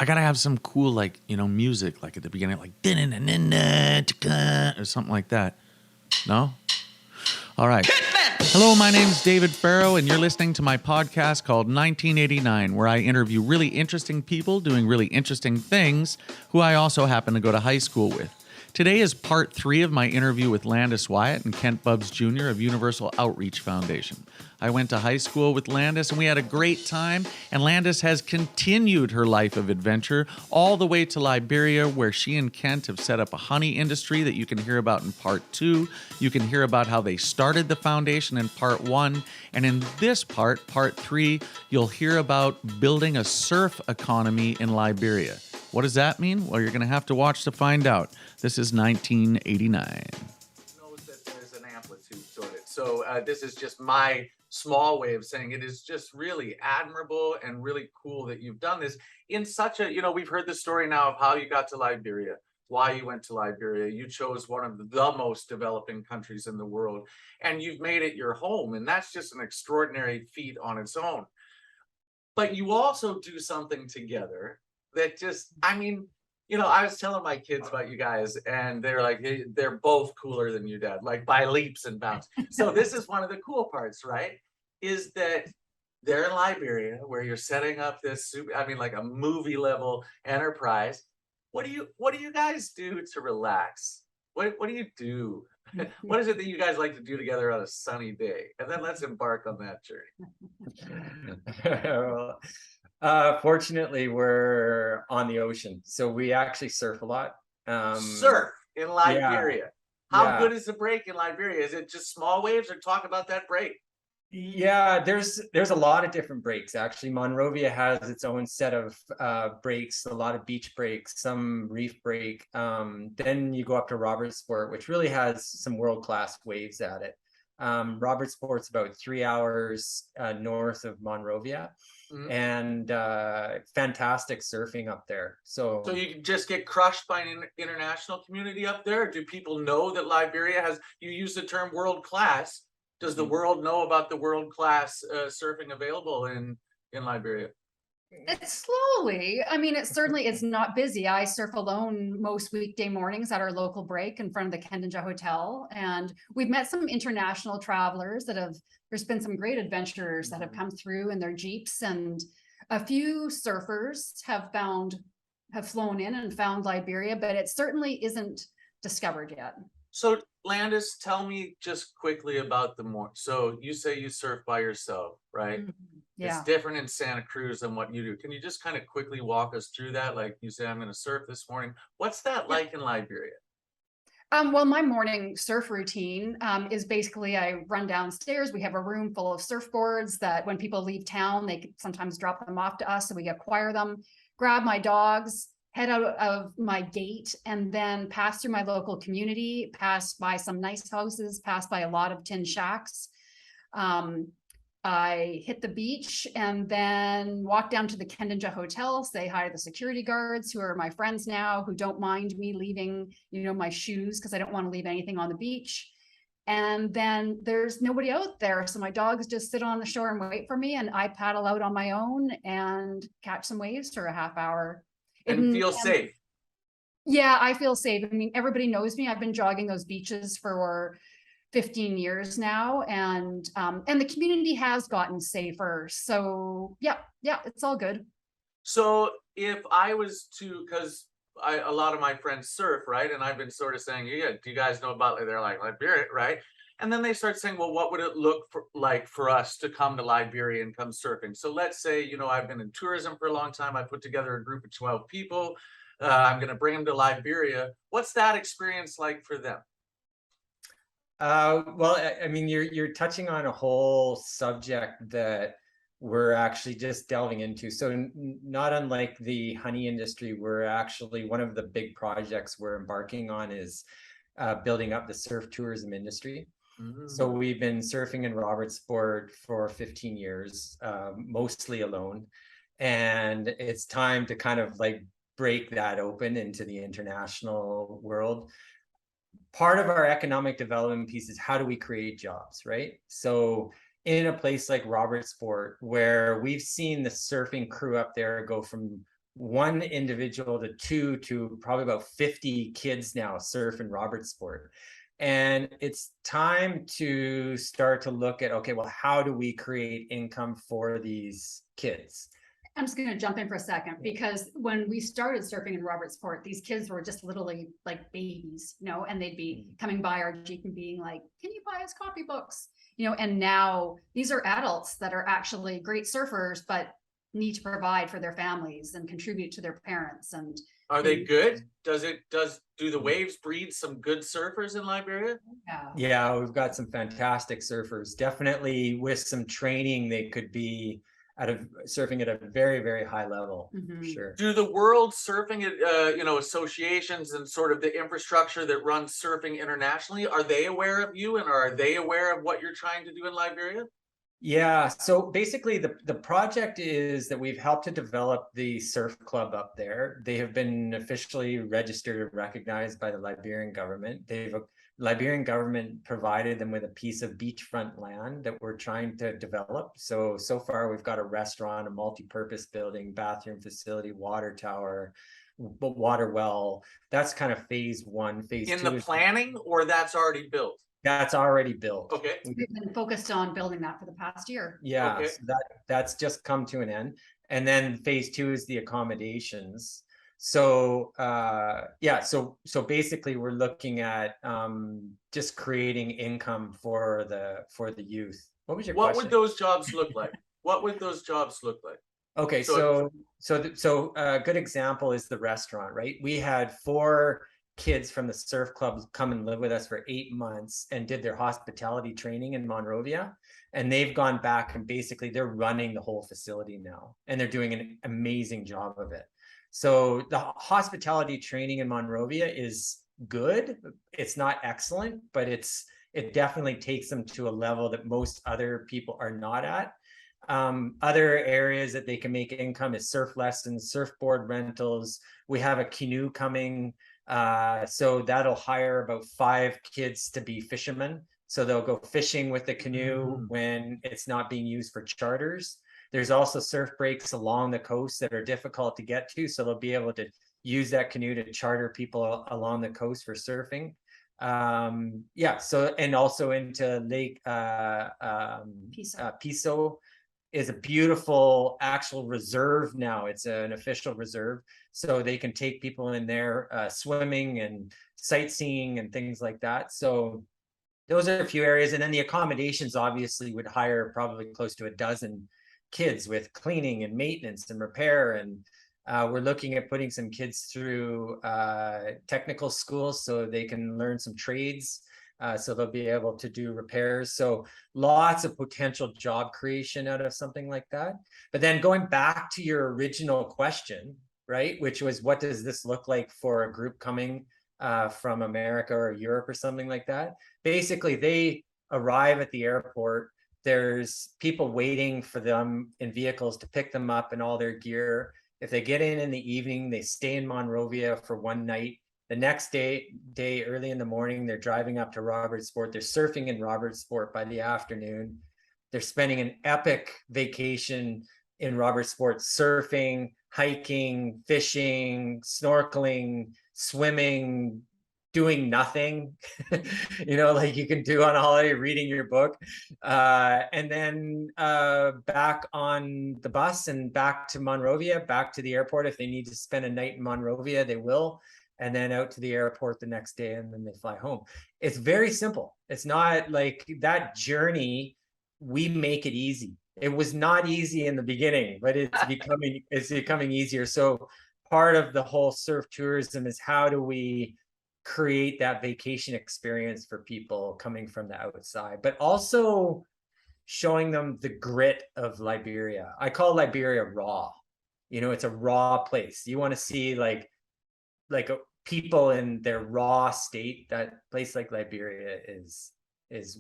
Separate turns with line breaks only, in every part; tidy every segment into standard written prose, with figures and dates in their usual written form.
I gotta have some cool, like, music, like at the beginning, like or something like that. No? All right. Hello, my name's David Faro, and you're listening to my podcast called 1989, where I interview really interesting people doing really interesting things who I also happen to go to high school with. Today is part 3 of my interview with Landis Wyatt and Kent Bubbs Jr. of Universal Outreach Foundation. I went to high school with Landis and we had a great time, and Landis has continued her life of adventure all the way to Liberia, where she and Kent have set up a honey industry that you can hear about in part 2. You can hear about how they started the foundation in part 1, and in this part 3, you'll hear about building a surf economy in Liberia. What does that mean? Well, you're going to have to watch to find out. This is 1989.
Knows that there's an amplitude to it. So this is just my small way of saying it is just really admirable and really cool that you've done this in such a, we've heard the story now of how you got to Liberia, why you went to Liberia. You chose one of the most developing countries in the world, and you've made it your home. And that's just an extraordinary feat on its own. But you also do something together that just, I was telling my kids about you guys, and they're like, hey, they're both cooler than your dad, like by leaps and bounds. So this is one of the cool parts, right? Is that they're in Liberia, where you're setting up this, like a movie level enterprise. What do you guys do to relax? What do you do? What is it that you guys like to do together on a sunny day? And then let's embark on that journey.
Fortunately, we're on the ocean, so we actually surf a lot.
Surf in Liberia. How good is the break in Liberia? Is it just small waves, or talk about that break?
Yeah, there's a lot of different breaks. Actually, Monrovia has its own set of breaks, a lot of beach breaks, some reef break. Then you go up to Robertsport, which really has some world-class waves at it. Robertsport's about 3 hours north of Monrovia. And fantastic surfing up there. So
you can just get crushed by an international community up there? Do people know that Liberia has, you use the term world class, does the world know about the world class surfing available in Liberia?
It's slowly. It certainly is not busy. I surf alone most weekday mornings at our local break in front of the Kendinja Hotel. And we've met some international travelers there's been some great adventurers that have come through in their Jeeps, and a few surfers have flown in and found Liberia, but it certainly isn't discovered yet.
So Landis, tell me just quickly about so you say you surf by yourself, right? Yeah. It's different in Santa Cruz than what you do. Can you just kind of quickly walk us through that? Like you say, I'm going to surf this morning. What's that like in Liberia?
Well, my morning surf routine is basically I run downstairs. We have a room full of surfboards that when people leave town, they could sometimes drop them off to us. So we acquire them, grab my dogs, head out of my gate, and then pass through my local community, pass by some nice houses, pass by a lot of tin shacks. I hit the beach and then walk down to the Kendinja Hotel, say hi to the security guards, who are my friends now, who don't mind me leaving, my shoes, because I don't want to leave anything on the beach. And then there's nobody out there. So my dogs just sit on the shore and wait for me, and I paddle out on my own and catch some waves for a half hour.
And feel safe.
Yeah, I feel safe. Everybody knows me. I've been jogging those beaches for 15 years now, and the community has gotten safer. So yeah, it's all good.
So if I was to, because a lot of my friends surf, right? And I've been sort of saying, yeah, do you guys know about, they're like, Liberia, right? And then they start saying, well, what would it look like for us to come to Liberia and come surfing? So let's say, I've been in tourism for a long time. I put together a group of 12 people. I'm going to bring them to Liberia. What's that experience like for them?
Well, you're touching on a whole subject that we're actually just delving into. So not unlike the honey industry, we're actually, one of the big projects we're embarking on is building up the surf tourism industry. So we've been surfing in Robertsport for 15 years, mostly alone. And it's time to kind of like break that open into the international world. Part of our economic development piece is how do we create jobs, right? So in a place like Robertsport, where we've seen the surfing crew up there go from one individual to two to probably about 50 kids now surf in Robertsport. And it's time to start to look at, okay, well, how do we create income for these kids?
I'm just going to jump in for a second, because when we started surfing in Robertsport, these kids were just literally like babies, you know, and they'd be coming by our Jeep and being like, can you buy us copybooks? You know, and now these are adults that are actually great surfers, but need to provide for their families and contribute to their parents. And
are they good? Do the waves breed some good surfers in Liberia?
Yeah, we've got some fantastic surfers. Definitely with some training, they could be surfing at a very, very high level, for sure.
Do the world surfing associations and sort of the infrastructure that runs surfing internationally, are they aware of you, and are they aware of what you're trying to do in Liberia?
Yeah, so basically the project is that we've helped to develop the surf club up there. They have been officially registered and recognized by the Liberian government. Liberian government provided them with a piece of beachfront land that we're trying to develop. So far we've got a restaurant, a multi-purpose building, bathroom facility, water tower, water well. That's kind of phase one. Phase two
in the planning, or that's already built?
That's already built.
Okay.
We've been focused on building that for the past year.
Yeah,
okay.
So that's just come to an end. And then phase two is the accommodations. So so basically we're looking at just creating income for the youth. What was your question?
What would those jobs look like? What would those jobs look like?
Okay, so a good example is the restaurant, right? We had 4 kids from the surf club come and live with us for 8 months and did their hospitality training in Monrovia. And they've gone back and basically they're running the whole facility now, and they're doing an amazing job of it. So the hospitality training in Monrovia is good. It's not excellent, but it definitely takes them to a level that most other people are not at. Other areas that they can make income is surf lessons, surfboard rentals. We have a canoe coming. So that'll hire about 5 kids to be fishermen. So they'll go fishing with the canoe when it's not being used for charters. There's also surf breaks along the coast that are difficult to get to. So they'll be able to use that canoe to charter people along the coast for surfing. So, and also into Lake Piso is a beautiful actual reserve now. It's an official reserve. So they can take people in there swimming and sightseeing and things like that. So those are a few areas. And then the accommodations obviously would hire probably close to a dozen kids with cleaning and maintenance and repair. And we're looking at putting some kids through technical schools so they can learn some trades. So they'll be able to do repairs. So lots of potential job creation out of something like that. But then going back to your original question, right, which was, what does this look like for a group coming from America or Europe or something like that? Basically, they arrive at the airport. There's people waiting for them in vehicles to pick them up and all their gear. If they get in the evening, they stay in Monrovia for one night. The next day, early in the morning, they're driving up to Robertsport. They're surfing in Robertsport by the afternoon. They're spending an epic vacation in Robertsport, surfing, hiking, fishing, snorkeling, swimming, doing nothing, like you can do on a holiday, reading your book. And then back on the bus and back to Monrovia, back to the airport. If they need to spend a night in Monrovia, they will. And then out to the airport the next day, and then they fly home. It's very simple. It's not like that journey. We make it easy. It was not easy in the beginning, but it's becoming easier. So part of the whole surf tourism is, how do we create that vacation experience for people coming from the outside, but also showing them the grit of Liberia. I call Liberia raw. It's a raw place. You want to see like people in their raw state. That place like Liberia is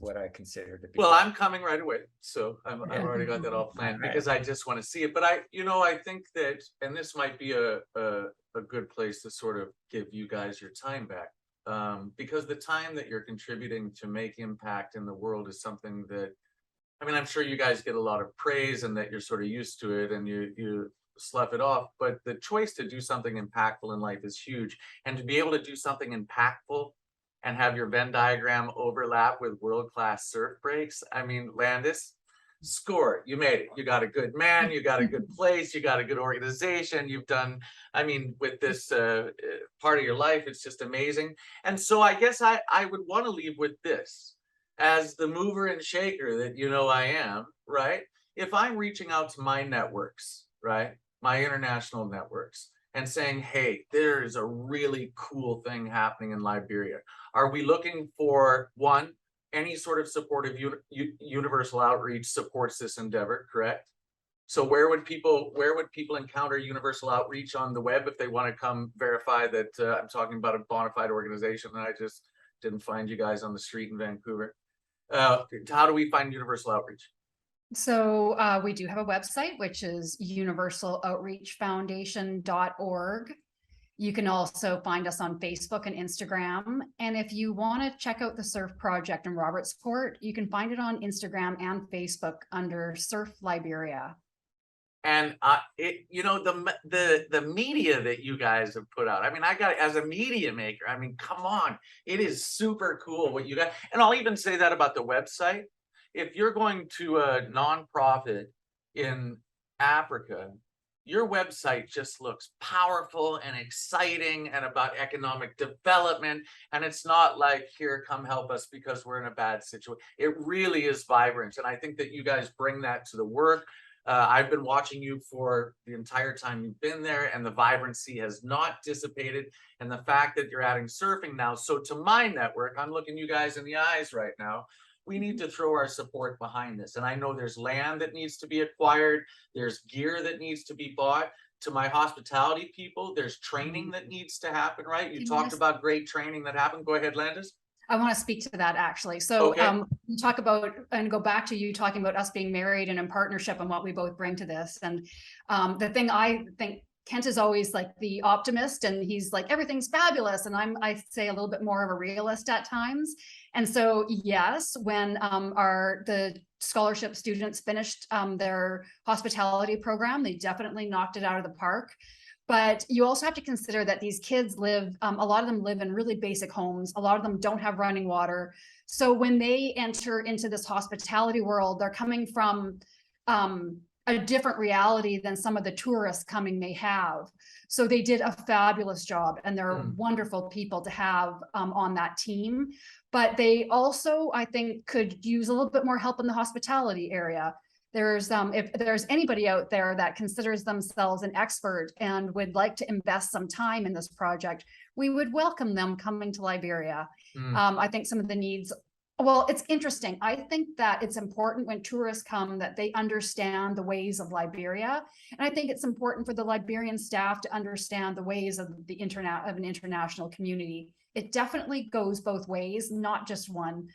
what I consider to be.
Well, I'm coming right away, so I've already got that all planned, because I just want to see it. But I think that, and this might be a good place to sort of give you guys your time back, because the time that you're contributing to make impact in the world is something that, I'm sure you guys get a lot of praise and that you're sort of used to it, and you slough it off, but the choice to do something impactful in life is huge. And to be able to do something impactful and have your Venn diagram overlap with world-class surf breaks, I mean, Landis, score, you made it. You got a good man, you got a good place, you got a good organization, you've done, I mean, with this part of your life, it's just amazing. And so I guess I would want to leave with this as the mover and shaker that you know I am, right? If I'm reaching out to my networks, right, my international networks, and saying, hey, there is a really cool thing happening in Liberia. Are we looking for, one, any sort of supportive universal outreach supports this endeavor, correct? So where would people encounter universal outreach on the web if they want to come verify that I'm talking about a bona fide organization and I just didn't find you guys on the street in Vancouver? How do we find universal outreach?
So we do have a website, which is universaloutreachfoundation.org. You can also find us on Facebook and Instagram. And if you want to check out the Surf Project in Robertsport, you can find it on Instagram and Facebook under Surf Liberia.
And you know, the media that you guys have put out, I mean, I got, as a media maker, I mean, come on, it is super cool what you got. And I'll even say that about the website. If you're going to a nonprofit in Africa, your website just looks powerful and exciting and about economic development. And it's not like, here, come help us because we're in a bad situation. It really is vibrant. And I think that you guys bring that to the work. I've been watching you for the entire time you've been there, and the vibrancy has not dissipated. And the fact that you're adding surfing now. So to my network, I'm looking you guys in the eyes right now. We need to throw our support behind this. And I know there's land that needs to be acquired. There's gear that needs to be bought. To my hospitality people, there's training that needs to happen, right? You talked about great training that happened. Go ahead, Landis.
I want to speak to that actually. So you talk about, and go back to you talking about us being married and in partnership and what we both bring to this. And the thing I think, Kent is always like the optimist and he's like, everything's fabulous. And I say a little bit more of a realist at times. And so, yes, when the scholarship students finished their hospitality program, they definitely knocked it out of the park. But you also have to consider that these kids live, a lot of them live in really basic homes. A lot of them don't have running water. So when they enter into this hospitality world, they're coming from a different reality than some of the tourists coming may have. So they did a fabulous job and they're wonderful people to have on that team. But they also, I think, could use a little bit more help in the hospitality area. There's if there's anybody out there that considers themselves an expert and would like to invest some time in this project, we would welcome them coming to Liberia. I think some of the needs, well, it's interesting. I think that it's important when tourists come that they understand the ways of Liberia. And I think it's important for the Liberian staff to understand the ways of the an international community. It definitely goes both ways, not just one.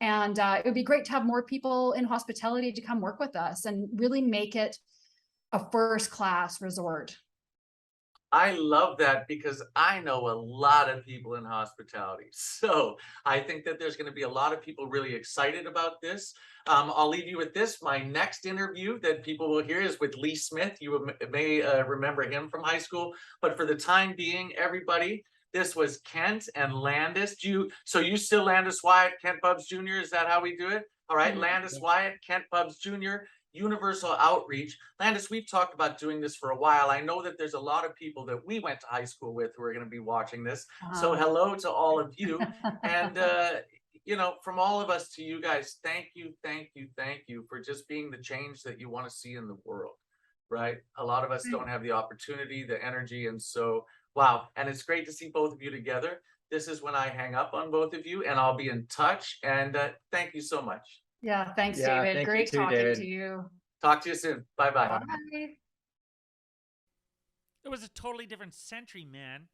And it would be great to have more people in hospitality to come work with us and really make it a first-class resort.
I love that because I know a lot of people in hospitality. So I think that there's going to be a lot of people really excited about this. I'll leave you with this. My next interview that people will hear is with Lee Smith. You may remember him from high school. But for the time being, everybody, this was Kent and Landis. So you still Landis, Wyatt, Kent, Bubbs Jr.? Is that how we do it? All right, Landis, Wyatt, Kent, Bubbs Jr., Universal Outreach. Landis, we've talked about doing this for a while. I know that there's a lot of people that we went to high school with who are going to be watching this. So hello to all of you. And, you know, from all of us to you guys, thank you for just being the change that you want to see in the world, right? A lot of us don't have the opportunity, the energy. And so, wow. And it's great to see both of you together. This is when I hang up on both of you and I'll be in touch. And thank you so much.
Yeah, thanks, David. Great talking to you.
Talk to you soon. Bye-bye.
Bye.
It was a totally different century, man.